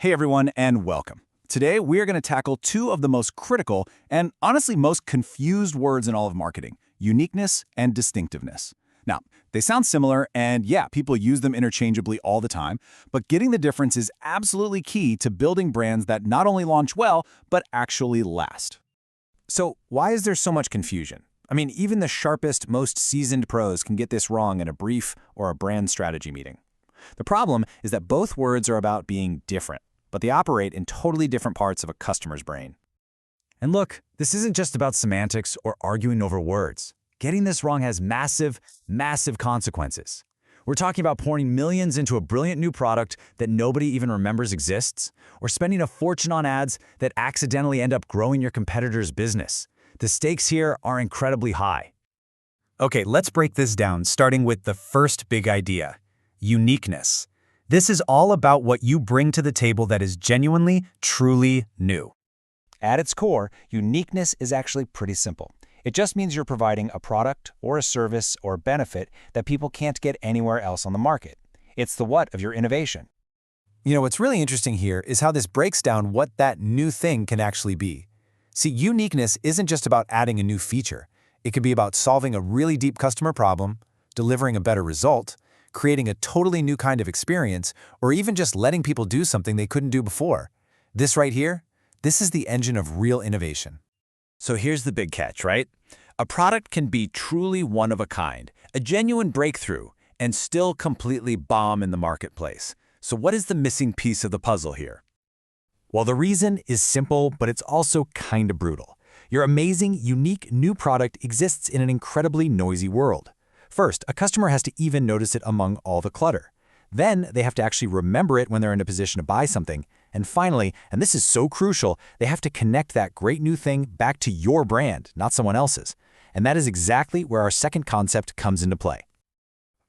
Hey everyone, and welcome. Today, we are going to tackle two of the most critical and honestly most confused words in all of marketing, uniqueness and distinctiveness. Now, they sound similar, and yeah, people use them interchangeably all the time, but getting the difference is absolutely key to building brands that not only launch well, but actually last. So why is there so much confusion? I mean, even the sharpest, most seasoned pros can get this wrong in a brief or a brand strategy meeting. The problem is that both words are about being different, but they operate in totally different parts of a customer's brain. And look, this isn't just about semantics or arguing over words. Getting this wrong has massive, massive consequences. We're talking about pouring millions into a brilliant new product that nobody even remembers exists, or spending a fortune on ads that accidentally end up growing your competitor's business. The stakes here are incredibly high. Okay, let's break this down, starting with the first big idea, uniqueness. This is all about what you bring to the table that is genuinely, truly new. At its core, uniqueness is actually pretty simple. It just means you're providing a product or a service or benefit that people can't get anywhere else on the market. It's the what of your innovation. You know, what's really interesting here is how this breaks down what that new thing can actually be. See, uniqueness isn't just about adding a new feature. It could be about solving a really deep customer problem, delivering a better result, creating a totally new kind of experience, or even just letting people do something they couldn't do before. This right here, this is the engine of real innovation. So here's the big catch, right? A product can be truly one of a kind, a genuine breakthrough, and still completely bomb in the marketplace. So what is the missing piece of the puzzle here? Well, the reason is simple, but it's also kind of brutal. Your amazing, unique new product exists in an incredibly noisy world. First, a customer has to even notice it among all the clutter. Then, they have to actually remember it when they're in a position to buy something. And finally, and this is so crucial, they have to connect that great new thing back to your brand, not someone else's. And that is exactly where our second concept comes into play.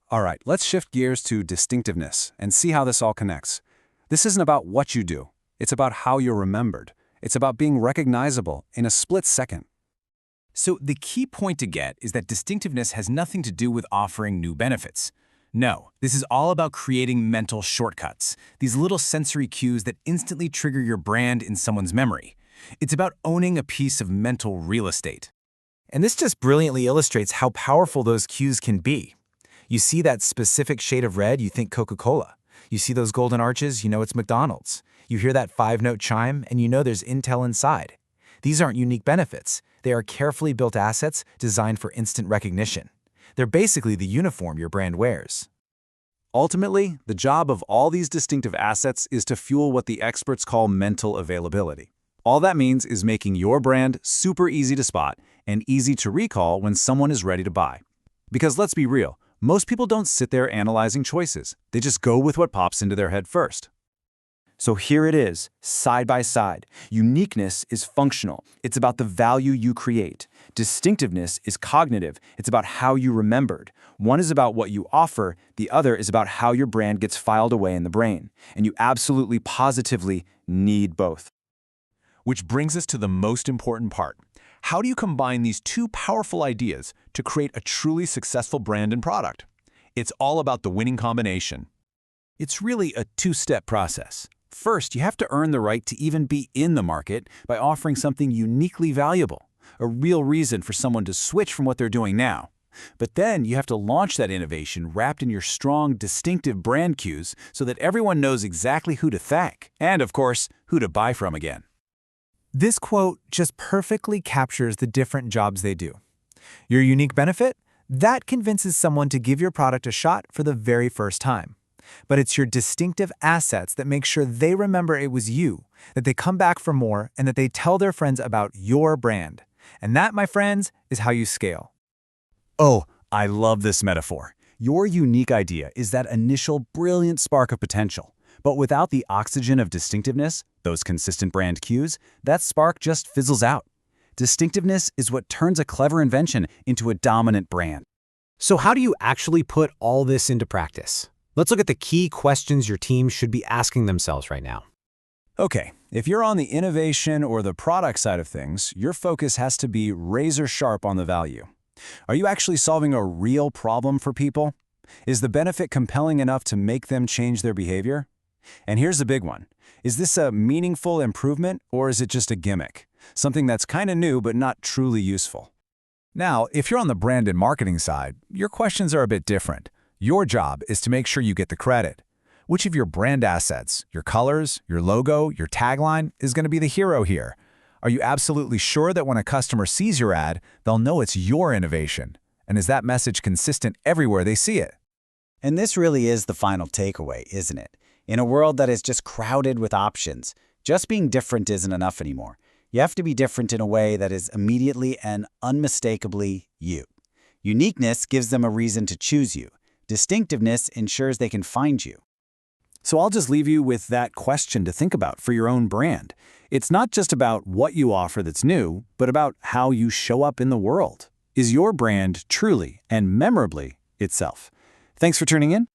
All right, let's shift gears to distinctiveness and see how this all connects. This isn't about what you do. It's about how you're remembered. It's about being recognizable in a split second. So the key point to get is that distinctiveness has nothing to do with offering new benefits. No, this is all about creating mental shortcuts, these little sensory cues that instantly trigger your brand in someone's memory. It's about owning a piece of mental real estate. And this just brilliantly illustrates how powerful those cues can be. You see that specific shade of red, you think Coca-Cola. You see those golden arches, you know it's McDonald's. You hear that 5-note chime, and you know there's Intel inside. These aren't unique benefits. They are carefully built assets designed for instant recognition. They're basically the uniform your brand wears. Ultimately, the job of all these distinctive assets is to fuel what the experts call mental availability. All that means is making your brand super easy to spot and easy to recall when someone is ready to buy. Because let's be real, most people don't sit there analyzing choices. They just go with what pops into their head first. So here it is, side by side. Uniqueness is functional. It's about the value you create. Distinctiveness is cognitive. It's about how you remembered. One is about what you offer. The other is about how your brand gets filed away in the brain. And you absolutely, positively need both. Which brings us to the most important part. How do you combine these two powerful ideas to create a truly successful brand and product? It's all about the winning combination. It's really a two-step process. First, you have to earn the right to even be in the market by offering something uniquely valuable, a real reason for someone to switch from what they're doing now. But then you have to launch that innovation wrapped in your strong, distinctive brand cues so that everyone knows exactly who to thank and, of course, who to buy from again. This quote just perfectly captures the different jobs they do. Your unique benefit? That convinces someone to give your product a shot for the very first time. But it's your distinctive assets that make sure they remember it was you, that they come back for more, and that they tell their friends about your brand. And that, my friends, is how you scale. Oh, I love this metaphor. Your unique idea is that initial brilliant spark of potential. But without the oxygen of distinctiveness, those consistent brand cues, that spark just fizzles out. Distinctiveness is what turns a clever invention into a dominant brand. So how do you actually put all this into practice? Let's look at the key questions your team should be asking themselves right now. Okay, if you're on the innovation or the product side of things, your focus has to be razor sharp on the value. Are you actually solving a real problem for people? Is the benefit compelling enough to make them change their behavior? And here's a big one. Is this a meaningful improvement, or is it just a gimmick? Something that's kind of new but not truly useful. Now, if you're on the brand and marketing side, your questions are a bit different. Your job is to make sure you get the credit. Which of your brand assets, your colors, your logo, your tagline, is going to be the hero here? Are you absolutely sure that when a customer sees your ad, they'll know it's your innovation? And is that message consistent everywhere they see it? And this really is the final takeaway, isn't it? In a world that is just crowded with options, just being different isn't enough anymore. You have to be different in a way that is immediately and unmistakably you. Uniqueness gives them a reason to choose you. Distinctiveness ensures they can find you. So I'll just leave you with that question to think about for your own brand. It's not just about what you offer that's new, but about how you show up in the world. Is your brand truly and memorably itself? Thanks for tuning in.